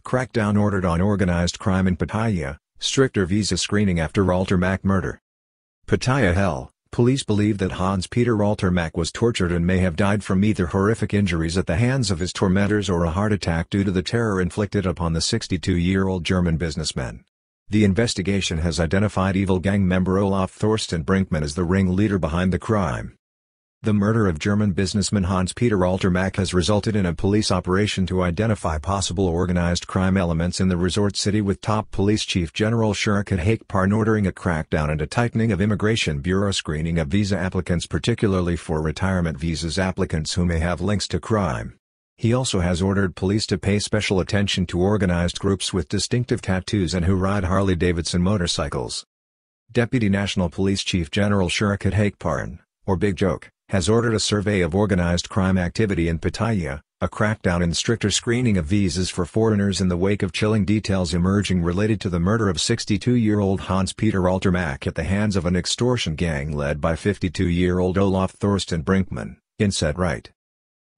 Crackdown ordered on organized crime in Pattaya, stricter visa screening after Ralter Mack murder. Pattaya Hell, police believe that Hans Peter Ralter Mack was tortured and may have died from either horrific injuries at the hands of his tormentors or a heart attack due to the terror inflicted upon the 62-year-old German businessman. The investigation has identified evil gang member Olaf Thorsten Brinkmann as the ringleader behind the crime. The murder of German businessman Hans Peter Ralter Mack has resulted in a police operation to identify possible organized crime elements in the resort city, with top police chief General Shurikat Haekparn ordering a crackdown and a tightening of immigration bureau screening of visa applicants, particularly for retirement visas applicants who may have links to crime. He also has ordered police to pay special attention to organized groups with distinctive tattoos and who ride Harley-Davidson motorcycles. Deputy National Police Chief General Shurikat Haekparn, or Big Joke, has ordered a survey of organized crime activity in Pattaya, a crackdown and stricter screening of visas for foreigners in the wake of chilling details emerging related to the murder of 62-year-old Hans Peter Ralter Mack at the hands of an extortion gang led by 52-year-old Olaf Thorsten Brinkmann, said right.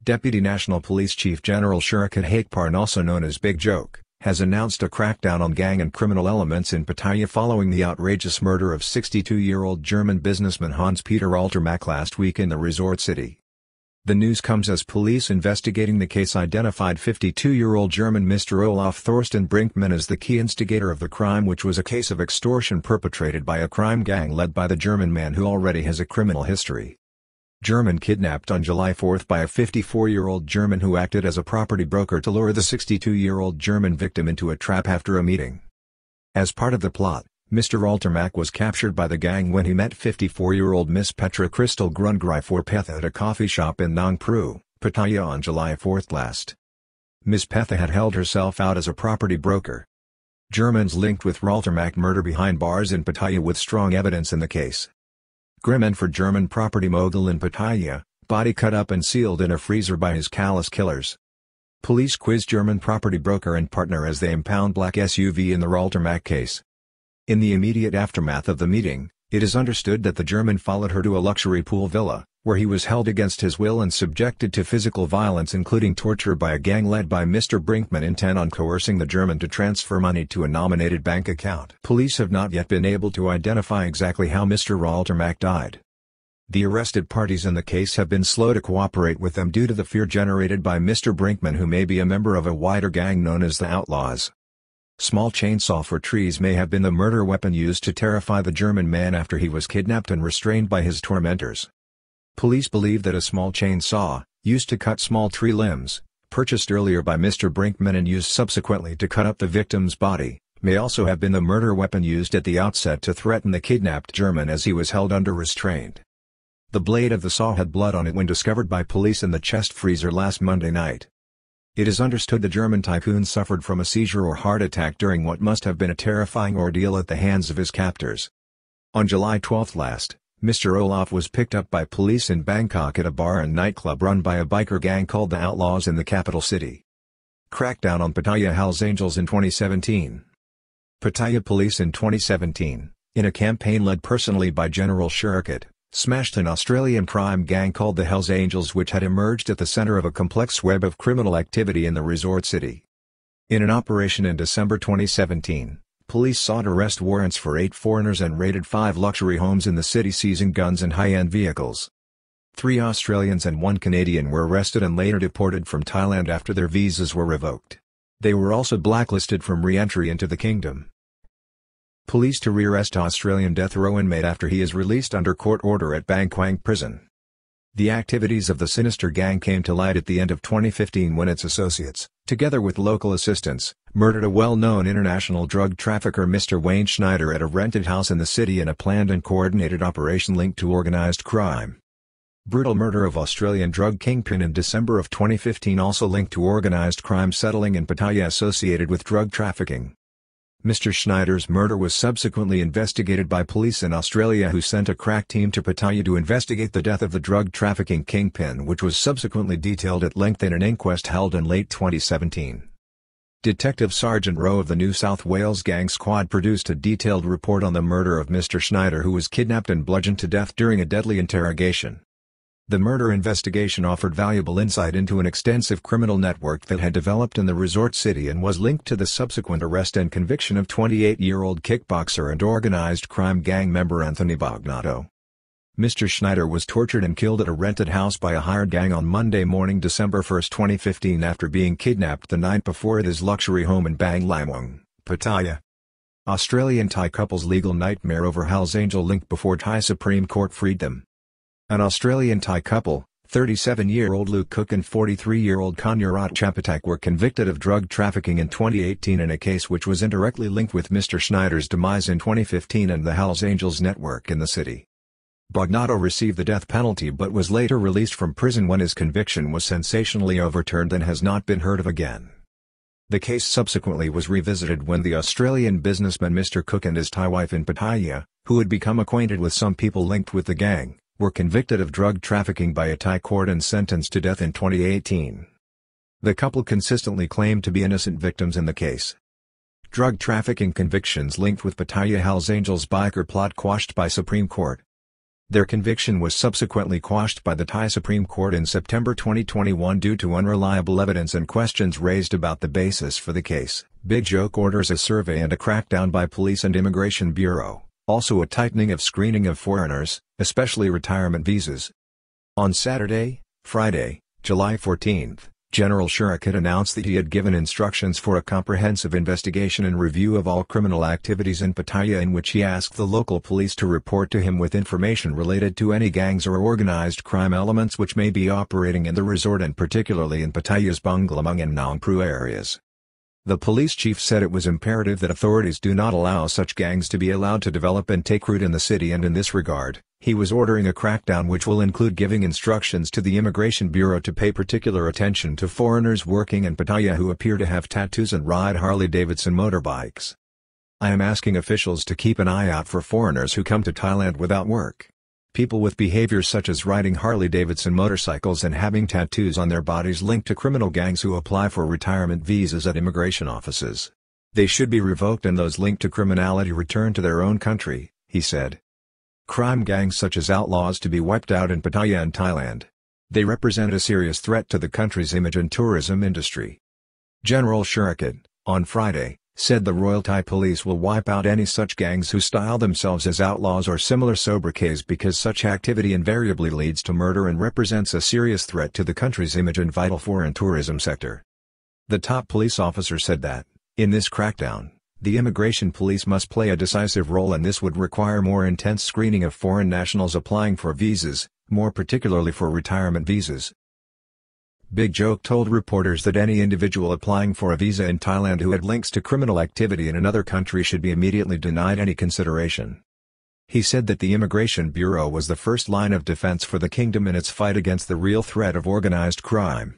Deputy National Police Chief General Shurikat Haekparn, also known as Big Joke, has announced a crackdown on gang and criminal elements in Pattaya following the outrageous murder of 62-year-old German businessman Hans Peter Ralter Mack last week in the resort city. The news comes as police investigating the case identified 52-year-old German Mr. Olaf Thorsten Brinkmann as the key instigator of the crime, which was a case of extortion perpetrated by a crime gang led by the German man who already has a criminal history. German kidnapped on July 4 by a 54-year-old German who acted as a property broker to lure the 62-year-old German victim into a trap after a meeting. As part of the plot, Mr. Ralter Mack was captured by the gang when he met 54-year-old Miss Petra Crystal Grundgry for Petha at a coffee shop in Nong Pru, Pattaya on July 4 last. Miss Petha had held herself out as a property broker. Germans linked with Ralter Mack murder behind bars in Pattaya with strong evidence in the case. Grim end for German property mogul in Pattaya, body cut up and sealed in a freezer by his callous killers. Police quiz German property broker and partner as they impound black SUV in the Ralter Mack case. In the immediate aftermath of the meeting, it is understood that the German followed her to a luxury pool villa, where he was held against his will and subjected to physical violence including torture by a gang led by Mr. Brinkmann intent on coercing the German to transfer money to a nominated bank account. Police have not yet been able to identify exactly how Mr. Ralter Mack died. The arrested parties in the case have been slow to cooperate with them due to the fear generated by Mr. Brinkmann, who may be a member of a wider gang known as the Outlaws. Small chainsaw for trees may have been the murder weapon used to terrify the German man after he was kidnapped and restrained by his tormentors. Police believe that a small chainsaw, used to cut small tree limbs, purchased earlier by Mr. Brinkmann and used subsequently to cut up the victim's body, may also have been the murder weapon used at the outset to threaten the kidnapped German as he was held under restraint. The blade of the saw had blood on it when discovered by police in the chest freezer last Monday night. It is understood the German tycoon suffered from a seizure or heart attack during what must have been a terrifying ordeal at the hands of his captors. On July 12 last, Mr. Olaf was picked up by police in Bangkok at a bar and nightclub run by a biker gang called the Outlaws in the capital city. Crackdown on Pattaya Hells Angels in 2017. Pattaya police in 2017, in a campaign led personally by General Shurikat, smashed an Australian crime gang called the Hells Angels, which had emerged at the center of a complex web of criminal activity in the resort city. In an operation in December 2017, police sought arrest warrants for 8 foreigners and raided 5 luxury homes in the city, seizing guns and high-end vehicles. 3 Australians and 1 Canadian were arrested and later deported from Thailand after their visas were revoked. They were also blacklisted from re-entry into the kingdom. Police to rearrest Australian death row inmate after he is released under court order at Bangkwang prison. The activities of the sinister gang came to light at the end of 2015 when its associates, together with local assistants, murdered a well-known international drug trafficker Mr. Wayne Schneider at a rented house in the city in a planned and coordinated operation linked to organized crime. Brutal murder of Australian drug kingpin in December of 2015 also linked to organized crime settling in Pattaya associated with drug trafficking. Mr. Schneider's murder was subsequently investigated by police in Australia, who sent a crack team to Pattaya to investigate the death of the drug trafficking kingpin, which was subsequently detailed at length in an inquest held in late 2017. Detective Sergeant Rowe of the New South Wales Gang Squad produced a detailed report on the murder of Mr. Schneider, who was kidnapped and bludgeoned to death during a deadly interrogation. The murder investigation offered valuable insight into an extensive criminal network that had developed in the resort city and was linked to the subsequent arrest and conviction of 28-year-old kickboxer and organized crime gang member Anthony Bognato. Mr. Schneider was tortured and killed at a rented house by a hired gang on Monday morning, December 1, 2015, after being kidnapped the night before at his luxury home in Bang Lamwang, Pattaya. Australian Thai couple's legal nightmare over Hells Angel link before Thai Supreme Court freed them. An Australian Thai couple, 37-year-old Luke Cook and 43-year-old Kanyarat Chapatak, were convicted of drug trafficking in 2018 in a case which was indirectly linked with Mr. Schneider's demise in 2015 and the Hells Angels network in the city. Bognato received the death penalty but was later released from prison when his conviction was sensationally overturned and has not been heard of again. The case subsequently was revisited when the Australian businessman Mr. Cook and his Thai wife in Pattaya, who had become acquainted with some people linked with the gang, were convicted of drug trafficking by a Thai court and sentenced to death in 2018. The couple consistently claimed to be innocent victims in the case. Drug trafficking convictions linked with Pattaya Hells Angels biker plot quashed by Supreme Court. Their conviction was subsequently quashed by the Thai Supreme Court in September 2021 due to unreliable evidence and questions raised about the basis for the case. Big Joke orders a survey and a crackdown by Police and Immigration Bureau, also a tightening of screening of foreigners, especially retirement visas. On Saturday, Friday, July 14, General Shurikat announced that he had given instructions for a comprehensive investigation and review of all criminal activities in Pattaya, in which he asked the local police to report to him with information related to any gangs or organized crime elements which may be operating in the resort and particularly in Pattaya's Bunglamung and Nongpru areas. The police chief said it was imperative that authorities do not allow such gangs to be allowed to develop and take root in the city, and in this regard, he was ordering a crackdown which will include giving instructions to the Immigration Bureau to pay particular attention to foreigners working in Pattaya who appear to have tattoos and ride Harley-Davidson motorbikes. I am asking officials to keep an eye out for foreigners who come to Thailand without work. People with behaviors such as riding Harley-Davidson motorcycles and having tattoos on their bodies linked to criminal gangs who apply for retirement visas at immigration offices. They should be revoked and those linked to criminality returned to their own country, he said. Crime gangs such as outlaws to be wiped out in Pattaya and Thailand. They represent a serious threat to the country's image and tourism industry. General Shurikat, on Friday, said the Royal Thai Police will wipe out any such gangs who style themselves as outlaws or similar sobriquets because such activity invariably leads to murder and represents a serious threat to the country's image and vital foreign tourism sector. The top police officer said that, in this crackdown, the immigration police must play a decisive role, and this would require more intense screening of foreign nationals applying for visas, more particularly for retirement visas. Big Joke told reporters that any individual applying for a visa in Thailand who had links to criminal activity in another country should be immediately denied any consideration. He said that the Immigration Bureau was the first line of defense for the kingdom in its fight against the real threat of organized crime.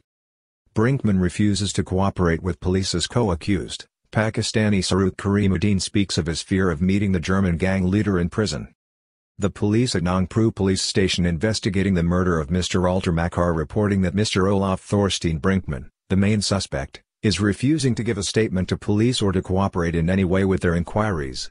Brinkmann refuses to cooperate with police as co-accused. Pakistani Saruk Karimuddin speaks of his fear of meeting the German gang leader in prison. The police at Nongpru police station investigating the murder of Mr. Ralter Mack are reporting that Mr. Olaf Thorsten Brinkmann, the main suspect, is refusing to give a statement to police or to cooperate in any way with their inquiries.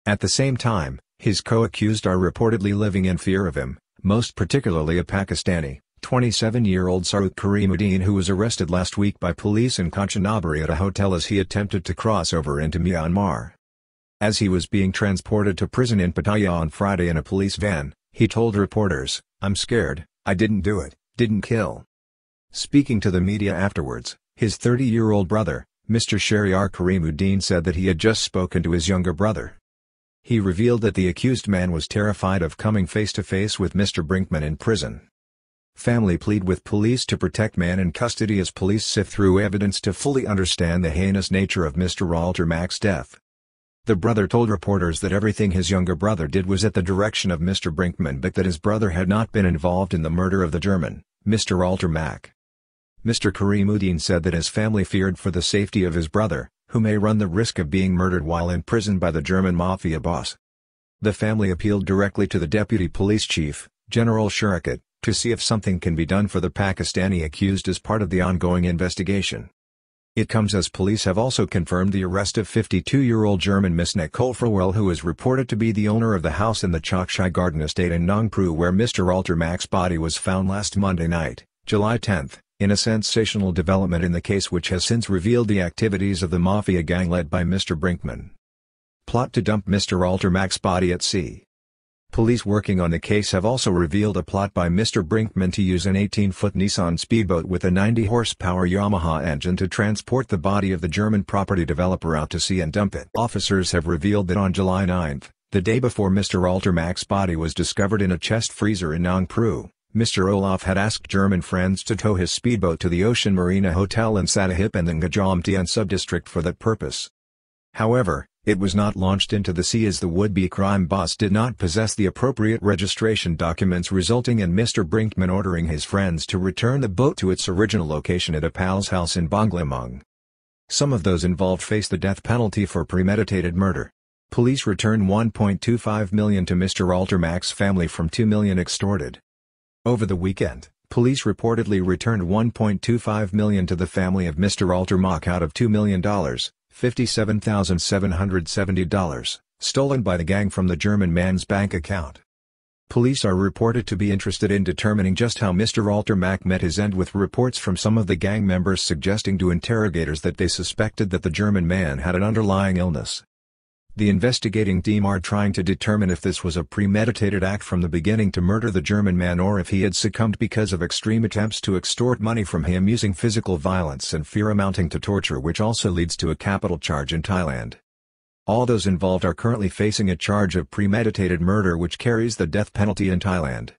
At the same time, his co-accused are reportedly living in fear of him, most particularly a Pakistani, 27-year-old Saruk Karimuddin, who was arrested last week by police in Kanchanaburi at a hotel as he attempted to cross over into Myanmar. As he was being transported to prison in Pattaya on Friday in a police van, he told reporters, "I'm scared, I didn't do it, didn't kill." Speaking to the media afterwards, his 30-year-old brother, Mr. Shahryar Karimuddin, said that he had just spoken to his younger brother. He revealed that the accused man was terrified of coming face-to-face with Mr. Brinkmann in prison. Family plead with police to protect man in custody as police sift through evidence to fully understand the heinous nature of Mr. Ralter Mack's death. The brother told reporters that everything his younger brother did was at the direction of Mr. Brinkmann, but that his brother had not been involved in the murder of the German, Mr. Ralter Mack. Mr. Karimuddin said that his family feared for the safety of his brother, who may run the risk of being murdered while in prison by the German mafia boss. The family appealed directly to the deputy police chief, General Shurikat, to see if something can be done for the Pakistani accused as part of the ongoing investigation. It comes as police have also confirmed the arrest of 52-year-old German Miss Nicole Frewell, who is reported to be the owner of the house in the Chokshai Garden Estate in Nong Pru where Mr. Ralter Mack's body was found last Monday night, July 10, in a sensational development in the case which has since revealed the activities of the mafia gang led by Mr. Brinkmann. Plot to dump Mr. Ralter Mack's body at sea. Police working on the case have also revealed a plot by Mr. Brinkmann to use an 18-foot Nissan speedboat with a 90-horsepower Yamaha engine to transport the body of the German property developer out to sea and dump it. Officers have revealed that on July 9, the day before Mr. Ralter Mack's body was discovered in a chest freezer in Nong Pru, Mr. Olaf had asked German friends to tow his speedboat to the Ocean Marina Hotel in Satahip and the Ngajamtian subdistrict for that purpose. However, it was not launched into the sea as the would-be crime boss did not possess the appropriate registration documents, resulting in Mr. Brinkmann ordering his friends to return the boat to its original location at a pal's house in Banglamung. Some of those involved face the death penalty for premeditated murder. Police returned $1.25 million to Mr. Ralter Mack's family from $2 million extorted. Over the weekend, police reportedly returned $1.25 million to the family of Mr. Ralter Mack out of $2 million. $57,770, stolen by the gang from the German man's bank account. Police are reported to be interested in determining just how Mr. Ralter Mack met his end, with reports from some of the gang members suggesting to interrogators that they suspected that the German man had an underlying illness. The investigating team are trying to determine if this was a premeditated act from the beginning to murder the German man, or if he had succumbed because of extreme attempts to extort money from him using physical violence and fear amounting to torture, which also leads to a capital charge in Thailand. All those involved are currently facing a charge of premeditated murder, which carries the death penalty in Thailand.